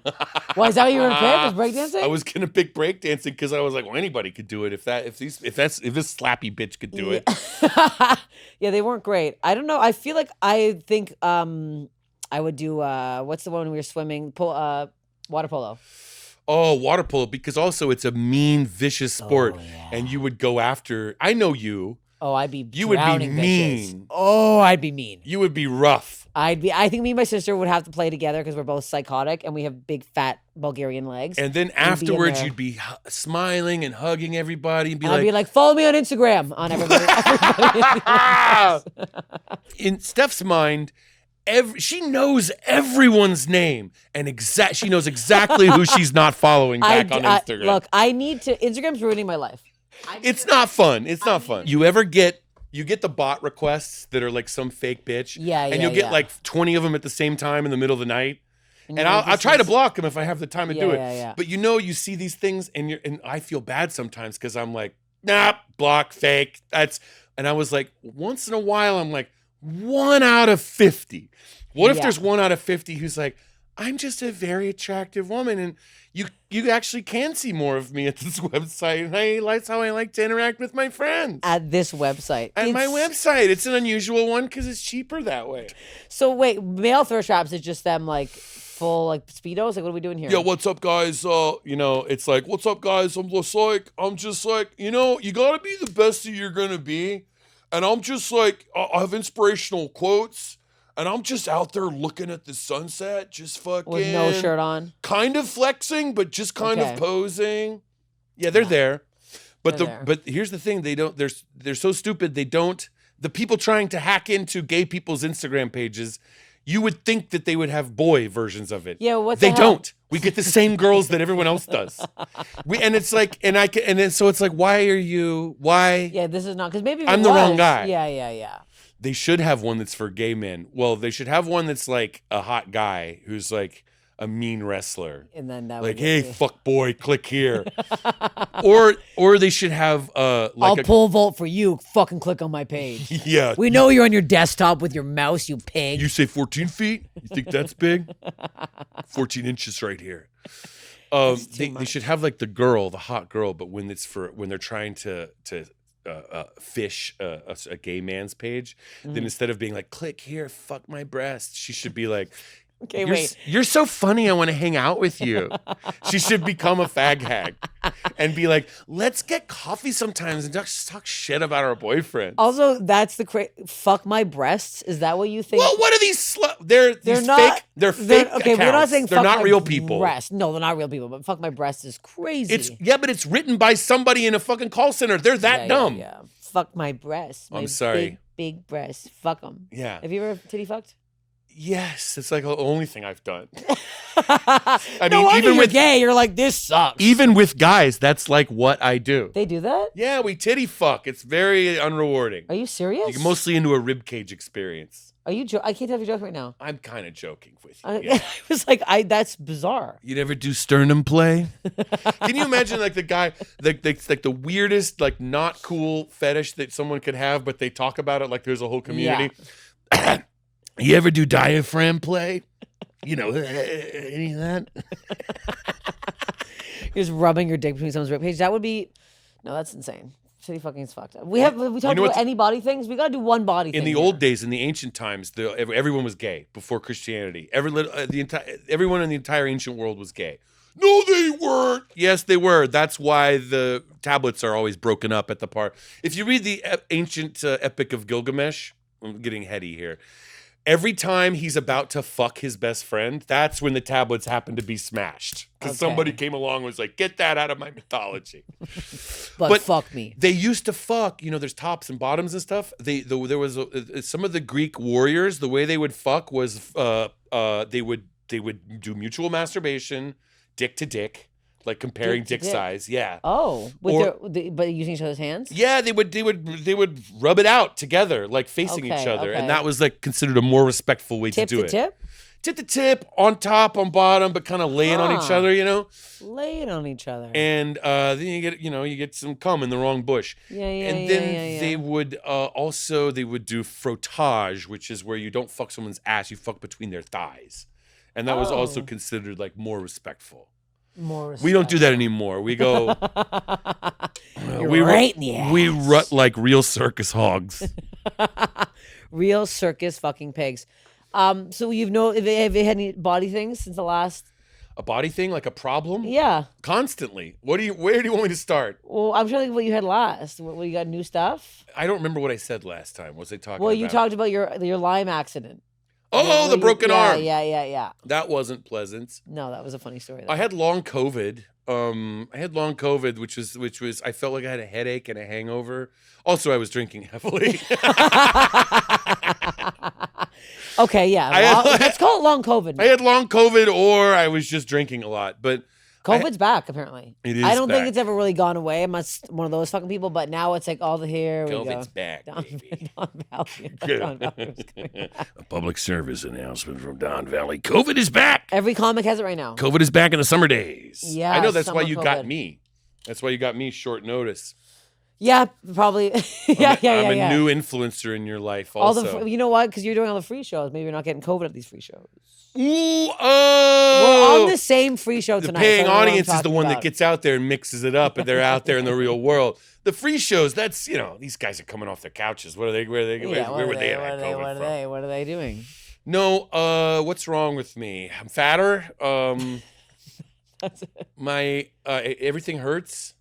Well, is that what you were going to pick? Was breakdancing? I was gonna pick breakdancing because I was like, well, anybody could do it if this slappy bitch could do it. Yeah, they weren't great. I don't know. I feel like I think I would do what's the one when we were swimming? Water polo. Oh, water polo, because also it's a mean, vicious sport, and you would go after. I know you. Oh, I'd be. You would be mean. Bitches. Oh, I'd be mean. You would be rough. I think me and my sister would have to play together because we're both psychotic and we have big fat Bulgarian legs. And then afterwards, you'd be smiling and hugging everybody, and I'd be like, "Follow me on Instagram." On everybody. In Steph's mind. She knows everyone's name and she knows exactly who she's not following back on Instagram. Look, Instagram's ruining my life. It's not fun. It's not fun. You get the bot requests that are like some fake bitch. And you'll get like 20 of them at the same time in the middle of the night. And I'll try to block them if I have the time to do it. Yeah. But you see these things and I feel bad sometimes because I'm like, nah, block, fake. And I was like, once in a while, I'm like, 1 out of 50. What if there's 1 out of 50 who's like, I'm just a very attractive woman, and you actually can see more of me at this website, and that's how I like to interact with my friends. At this website. At my website. It's an unusual one because it's cheaper that way. So wait, male thirst traps is just them like full like Speedos? Like what are we doing here? Yeah, what's up, guys? It's like, what's up, guys? I'm just like, you gotta be the best that you're gonna be. And I'm just like, I have inspirational quotes, and I'm just out there looking at the sunset, just fucking. With no shirt on? Kind of flexing, but just kind of posing. Yeah, they're there. But here's the thing, they're so stupid, the people trying to hack into gay people's Instagram pages, you would think that they would have boy versions of it. Yeah, what they don't. We get the same girls that everyone else does. So it's like, why? Yeah, this is not, because maybe I'm the wrong guy. Yeah. They should have one that's for gay men. Well, they should have one that's like a hot guy who's like a mean wrestler. And then that like, hey, fuck boy, click here. or they should have I'll pole vault for you. Fucking click on my page. Yeah. We know you're on your desktop with your mouse, you pig. You say 14 feet? You think that's big? 14 inches right here. They should have like the hot girl, but when they're trying to fish a gay man's page, then instead of being like, click here, fuck my breast, she should be like, okay, wait. You're so funny, I want to hang out with you. She should become a fag hag and be like, let's get coffee sometimes and just talk shit about our boyfriend. Also, that's fuck my breasts. Is that what you think? Well, what are these they're not, they're fake okay, accounts. we're not saying they're fuck not my real people. Breast. No, they're not real people, but fuck my breast is crazy. But it's written by somebody in a fucking call center. They're that dumb. Yeah. Fuck my breasts. I'm sorry. Big breasts. Fuck them. Yeah. Have you ever titty fucked? Yes, it's like the only thing I've done. Even with gay, you're like, this sucks. Even with guys, that's like what I do. They do that? Yeah, we titty fuck. It's very unrewarding. Are you serious? You're mostly into a ribcage experience. Are you? I can't tell if you're joking right now. I'm kind of joking with you. I, Yeah. I was like, that's bizarre. You'd ever do sternum play? Can you imagine like the guy, like the weirdest, like not cool fetish that someone could have, but they talk about it like there's a whole community? Yeah. You ever do diaphragm play? You know, any of that? You're just rubbing your dick between someone's ribcage. That would be, no, that's insane. City fucking is fucked up. We talked about any body things. We gotta do one body thing. In the old days, in the ancient times, everyone was gay before Christianity. Everyone in the entire ancient world was gay. No, they weren't. Yes, they were. That's why the tablets are always broken up at the part. If you read the ancient epic of Gilgamesh, I'm getting heady here. Every time he's about to fuck his best friend, that's when the tablets happen to be smashed. Because somebody came along and was like, get that out of my mythology. but fuck me. They used to fuck, you know, there's tops and bottoms and stuff. There was some of the Greek warriors, the way they would fuck was they would do mutual masturbation, dick to dick. Like comparing dick size, yeah. Oh, but using each other's hands? Yeah, they would rub it out together, like facing each other, and that was like considered a more respectful way to do it. Tip to tip, on top, on bottom, but kind of laying on each other, you know. Laying on each other. And then you get some cum in the wrong bush. And then they would also do frottage, which is where you don't fuck someone's ass, you fuck between their thighs, and that was also considered like more respectful. We don't do that anymore. We go. Right in the ass. We rut like real circus hogs. Real circus fucking pigs. So have you had any body things since the last? A body thing, like a problem? Yeah. Constantly. Where do you want me to start? Well, I'm trying to think of what you had last. What you got new stuff? I don't remember what I said last time. What was I talking about? Well, you talked about your Lime accident. Oh, the broken arm. Yeah. That wasn't pleasant. No, that was a funny story. I had long COVID. Which was I felt like I had a headache and a hangover. Also, I was drinking heavily. Okay, yeah. Let's call it long COVID. I had long COVID, or I was just drinking a lot. But COVID's back, apparently. It is. I don't think it's ever really gone away. I'm not one of those fucking people, but now it's like all the here we go. COVID's back, baby. Don Valley. A public service announcement from Don Valley. COVID is back. Every comic has it right now. COVID is back in the summer days. Yeah, I know that's why you COVID. got me. That's why you got me short notice. Yeah, probably. I'm a new influencer in your life also. You know what? Because you're doing all the free shows. Maybe you're not getting COVID at these free shows. Ooh, We're on the same free show the tonight. The paying so audience is the one that gets out there and mixes it up, and they're out there in the real world. The free shows, that's, these guys are coming off their couches. Where were they What are they doing? No, what's wrong with me? I'm fatter. That's it. My everything hurts.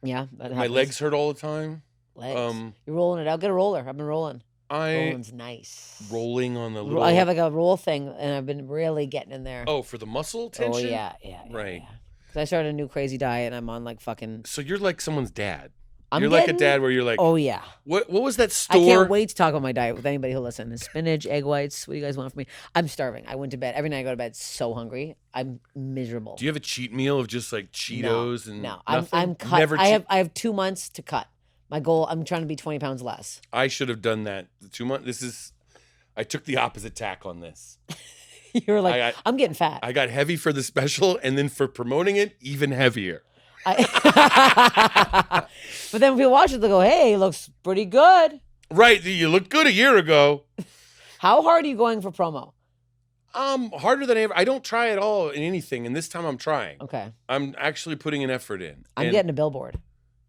Yeah, that happens. My legs hurt all the time. Legs. You're rolling it out. Get a roller. I've been rolling. Rolling's nice. Rolling on the little. I have like a roll thing, and I've been really getting in there. Oh, for the muscle tension. Oh yeah. Right. Because I started a new crazy diet, and I'm on like fucking. So you're like someone's dad. You're like a dad where you're like. Oh yeah. What was that store? I can't wait to talk about my diet with anybody who'll listen. Spinach, egg whites. What do you guys want from me? I'm starving. I went to bed every night. I go to bed so hungry. I'm miserable. Do you have a cheat meal of just like Cheetos and no? Nothing? I'm cut. I have 2 months to cut. My goal. I'm trying to be 20 pounds less. I should have done that. 2 months. I took the opposite tack on this. You're like, I'm getting fat. I got heavy for the special, and then for promoting it, even heavier. But then when people watch it, they'll go, "Hey, he looks pretty good." Right, you looked good a year ago. How hard are you going for promo? Harder than ever. I don't try at all in anything, and this time I'm trying. Okay. I'm actually putting an effort in. I'm getting a billboard.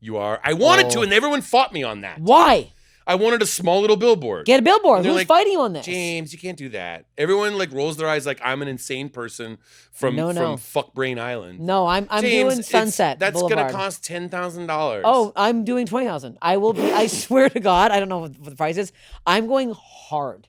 You are? I wanted to, and everyone fought me on that. Why? I wanted a small little billboard. Get a billboard. Who's like, fighting you on this? James, you can't do that. Everyone like rolls their eyes like I'm an insane person from Fuckbrain Island. No, I'm James, doing Sunset. That's Boulevard. gonna cost $10,000. Oh, I'm doing 20,000. I will be. I swear to God, I don't know what the price is. I'm going hard.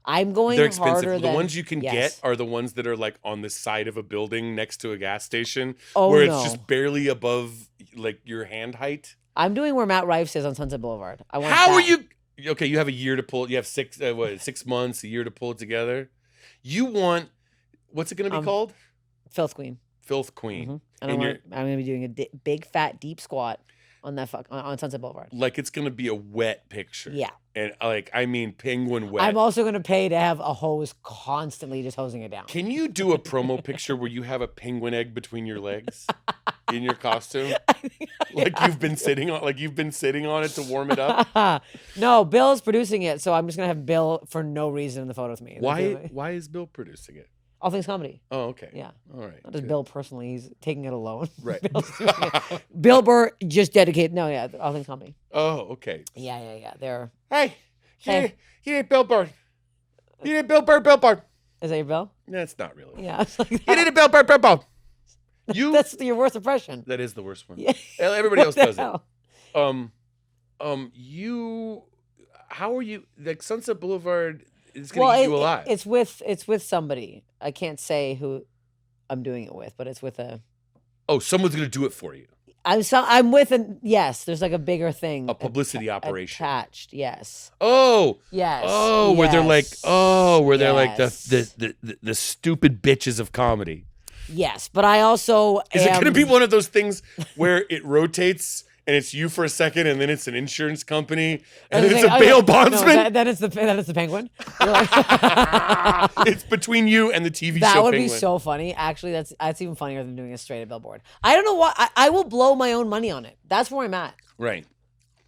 I'm going They're expensive. harder The than, ones you can get are the ones that are like on the side of a building next to a gas station, where where it's just barely above like your hand height. I'm doing where Matt Rife is on Sunset Boulevard. I want. How are you? Okay, you have a year to pull. You have 6 months, a year to pull it together. You want what's it going to be called? Filth Queen. Filth Queen. Mm-hmm. And I'm going to be doing a big fat deep squat on that on Sunset Boulevard. Like it's going to be a wet picture. Yeah. And like, I mean, penguin wet. I'm also going to pay to have a hose constantly just hosing it down. Can you do a promo picture where you have a penguin egg between your legs in your costume? Like you've been sitting on it to warm it up? No, Bill's producing it, so I'm just going to have Bill for no reason in the photo with me. Why is Bill producing it? All Things Comedy. Oh, okay. Yeah. All right. Not just Bill personally. He's taking it alone. Right. Bill Burr just dedicated. No, yeah. All Things Comedy. Oh, okay. Yeah. They're. Hey. Hey. You did Bill Burr. You did Bill Burr. Is that your Bill? That's not really. Yeah. It's like You did a Bill Burr. That's your worst impression. That is the worst one. Yeah. Everybody else What the does hell? it. How are you? Like Sunset Boulevard is going to eat you alive. It's with somebody. I can't say who I'm doing it with, but it's with a. Oh, someone's going to do it for you. I'm with yes. There's like a bigger thing. A publicity operation attached. Yes. Oh. Yes. Oh, where they're like, they're like Yes. the stupid bitches of comedy. Yes, but I also Is it going to be one of those things where it rotates and it's you for a second and then it's an insurance company and then it's a bail bondsman? No, then it's the penguin. You're like, It's between you and the TV that show would Penguin. be so funny. Actually, that's even funnier than doing a straight at Billboard. I don't know why. I will blow my own money on it. That's where I'm at. Right.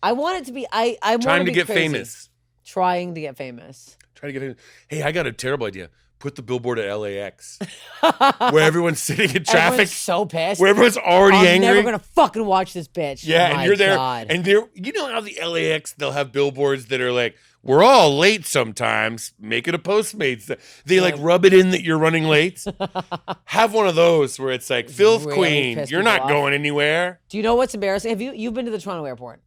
I want it to be. I want Trying to be get crazy. famous. Trying to get famous. Trying to get famous. Hey, I got a terrible idea. Put the billboard at LAX where everyone's sitting in traffic. Everyone's so pissed. Where everyone's already I'm angry. never gonna fucking watch this bitch. Yeah, My and you're there, God. and they're, you know how the LAX, they'll have billboards that are like, we're all late sometimes, make it a Postmates. They like rub it in that you're running late. Have one of those where it's like, filth Really queen, piss you're people not off. going anywhere. Do you know what's embarrassing? You've been to the Toronto airport?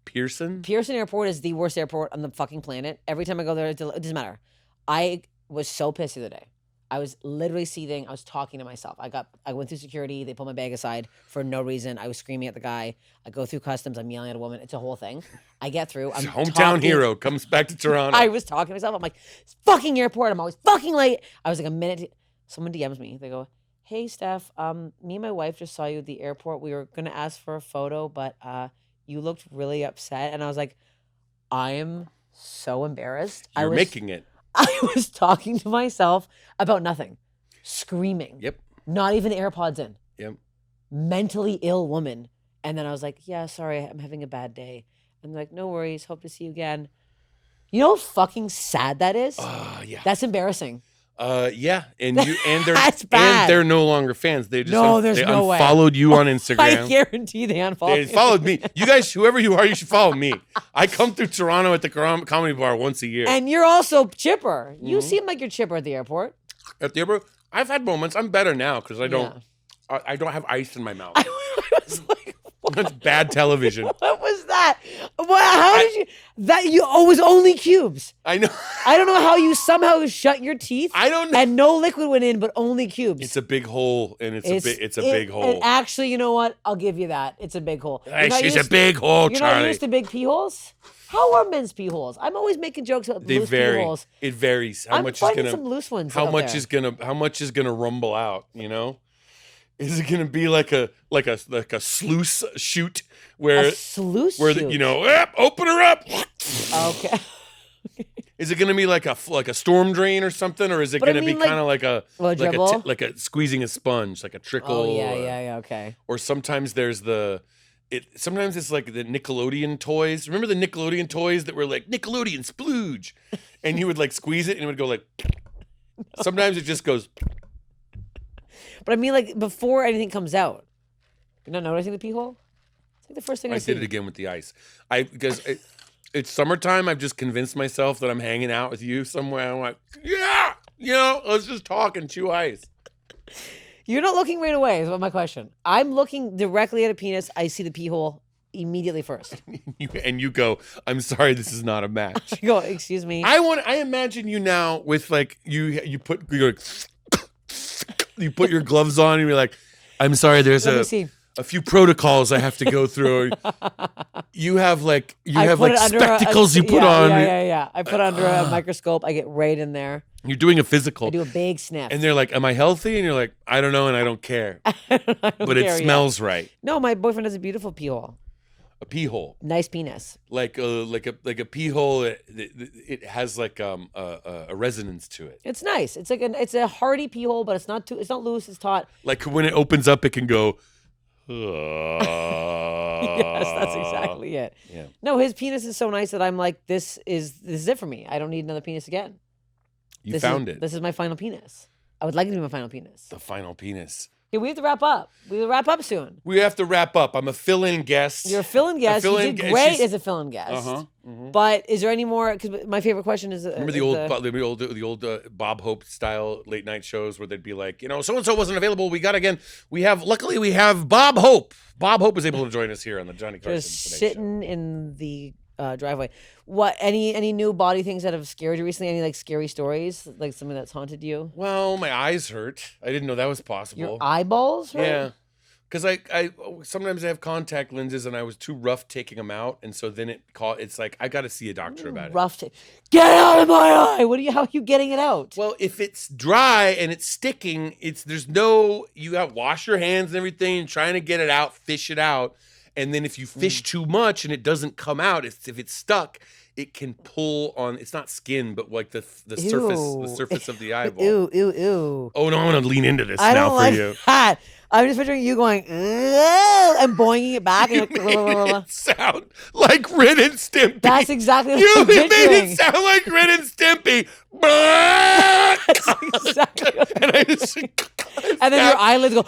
Pearson? Pearson Airport is the worst airport on the fucking planet. Every time I go there, it doesn't matter. I was so pissed the other day. I was literally seething. I was talking to myself. I went through security. They pulled my bag aside for no reason. I was screaming at the guy. I go through customs. I'm yelling at a woman. It's a whole thing. I get through. I'm Hometown talking. hero comes back to Toronto. I was talking to myself. I'm like, it's fucking airport. I'm always fucking late. I was like a minute. Someone DMs me. They go, hey, Steph, me and my wife just saw you at the airport. We were going to ask for a photo, but you looked really upset. And I was like, I am so embarrassed. You're making it. I was talking to myself about nothing, screaming. Yep. Not even AirPods in. Yep. Mentally ill woman. And then I was like, yeah, sorry, I'm having a bad day. And they're like, no worries, hope to see you again. You know how fucking sad that is? Yeah. That's embarrassing. Yeah, and they're That's bad. and they're no longer fans. They just There's they no way. unfollowed you on I Instagram. guarantee they unfollowed They me. followed me. You guys, whoever you are, you should follow me. I come through Toronto at the comedy bar once a year. And you're also chipper. You Mm-hmm. seem like you're chipper at the airport. At the airport, I've had moments. I'm better now because I don't. Yeah. I don't have ice in my mouth. I was like, That's bad television. what was that? How did you? It was only cubes. I know. I don't know how you somehow shut your teeth. I don't know. And no liquid went in, but only cubes. It's a big hole, and it's a big hole. And actually, you know what? I'll give you that. It's a big hole. It's a big hole, You're Charlie. not used to big pee holes? How are men's pee holes? I'm always making jokes about They loose vary. pee holes. It varies. How I'm much is finding gonna? some loose ones How out much there. how much is gonna rumble out? You know. Is it gonna be like a sluice chute where A sluice where chute? open her up? Okay. Is it gonna be like a storm drain or something, or is it But I gonna be mean, like- kind of like a Well, dribble? like a squeezing a sponge, like a trickle? Oh yeah. Okay. Or sometimes there's sometimes it's like the Nickelodeon toys. Remember the Nickelodeon toys that were like Nickelodeon splooge, and you would like squeeze it and it would go like. Sometimes it just goes. But I mean, like before anything comes out, you're not noticing the pee hole. It's like the first thing I see. did it again with the ice. Because it's summertime. I've just convinced myself that I'm hanging out with you somewhere. I'm like, yeah, let's just talk and chew ice. You're not looking right away. Is what my question. I'm looking directly at a penis. I see the pee hole immediately first. You go, I'm sorry, this is not a match. I go, excuse me. I imagine you now with like you put your gloves on and you're like, I'm sorry, there's Let me see. a few protocols I have to go through. You have like I put it under spectacles you put on. Yeah. I put it under a microscope. I get right in there. You're doing a physical. I do a big sniff. And they're like, am I healthy? And you're like, I don't know and I don't care. I don't But it care yet. smells right. No, my boyfriend has a beautiful pee hole. A pee hole. Nice penis. Like a pee hole. It has like a resonance to it. It's nice. It's like it's a hearty pee hole, but it's not loose. It's taut. Like when it opens up, it can go. Yes, that's exactly it. Yeah. No, his penis is so nice that I'm like, this is it for me. I don't need another penis again. You found it. This is my final penis. I would like it to be my final penis. The final penis. Yeah, we have to wrap up. We will wrap up soon. We have to wrap up. I'm a fill-in guest. You're a fill-in guest. You did great as a fill-in guest. Mm-hmm. But is there any more? Because my favorite question is remember the old Bob Hope style late night shows where they'd be like, so and so wasn't available. Luckily we have Bob Hope. Bob Hope was able to join us here on the Johnny Carson just Today sitting Show. in the driveway. What? Any new body things that have scared you recently? Any like scary stories, like something that's haunted you? Well, my eyes hurt. I didn't know that was possible. Your eyeballs hurt? Yeah. Because I sometimes I have contact lenses and I was too rough taking them out, and so then it's like I got to see a doctor about it. Get out of my eye! How are you getting it out? Well, if it's dry and it's sticking, you got to wash your hands and everything, and trying to get it out, fish it out, and then if you fish too much and it doesn't come out, if it's stuck, it can pull on. It's not skin, but like the surface of the eyeball. Ew. Oh no, I'm gonna lean into this I now don't like for you. that. I'm just picturing you going and boinging it back. You made it sound like Ren and Stimpy. That's exactly what you I'm made picturing. it sound like Ren and Stimpy. That's exactly what and I just and then your eyelids go.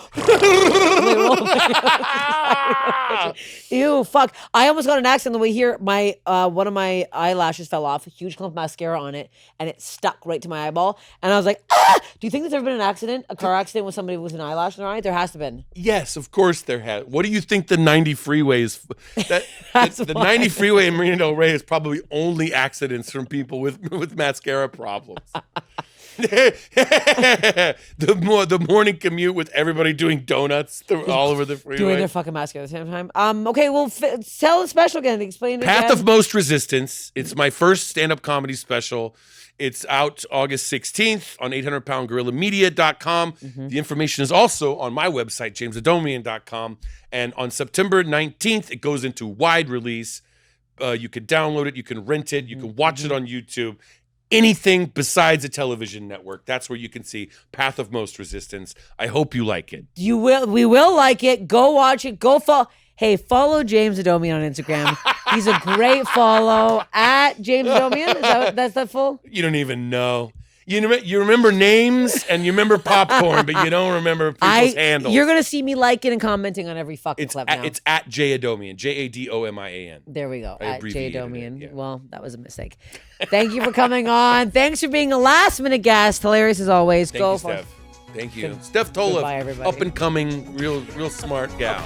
Ew, fuck! I almost got an accident on the way here. My one of my eyelashes fell off. A huge clump of mascara on it, and it stuck right to my eyeball. And I was like, ah! Do you think there's ever been an accident, a car accident, with somebody with an eyelash in their eye? There has to have been. Yes, of course there has. What do you think the 90 freeway is? The 90 freeway in Marina Del Rey is probably only accidents from people with mascara problems. the morning commute with everybody doing donuts all over the freeway. Doing their fucking mascara at the same time. Okay, well, tell the special again. Explain it Path again. of Most Resistance. It's my first stand-up comedy special. It's out August 16th on 800poundgorillamedia.com. The information is also on my website, jamesadomian.com. And on September 19th, it goes into wide release. You can download it. You can rent it. You can watch it on YouTube. Anything besides a television network. That's where you can see Path of Most Resistance. I hope you like it. You will. We will like it. Go watch it. Go follow. Hey, follow James Adomian on Instagram. He's a great follow at James Adomian. That's that full? You don't even know. You remember names and you remember popcorn, but you don't remember people's handles. You're gonna see me liking and commenting on every fucking clip now. It's at J Adomian, Jadomian. There we go. At J Adomian. Yeah. Well, that was a mistake. Thank you for coming on. Thanks for being a last minute guest. Hilarious as always. Thank you, Steph. Thank you. Steph Tolev, Goodbye, everybody. up and coming, real smart gal.